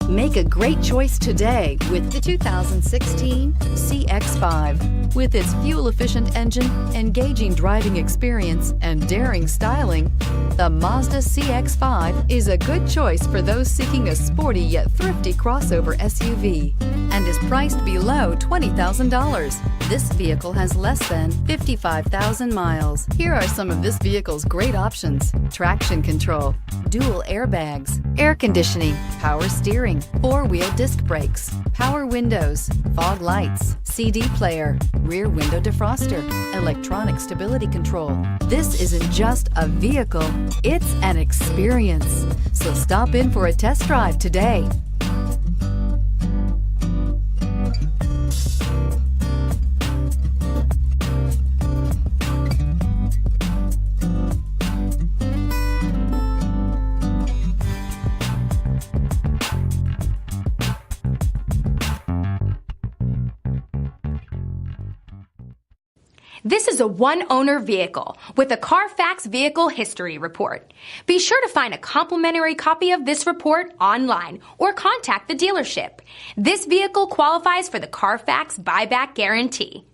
Make a great choice today with the 2016 CX-5. With its fuel-efficient engine, engaging driving experience, and daring styling, the Mazda CX-5 is a good choice for those seeking a sporty yet thrifty crossover SUV and is priced below $20,000. This vehicle has less than 55,000 miles. Here are some of this vehicle's great options: traction control, dual airbags, air conditioning, power steering, four-wheel disc brakes, power windows, fog lights, CD player, rear window defroster, electronic stability control. This isn't just a vehicle, it's an experience. So stop in for a test drive today. This is a one-owner vehicle with a Carfax Vehicle History Report. Be sure to find a complimentary copy of this report online or contact the dealership. This vehicle qualifies for the Carfax Buyback Guarantee.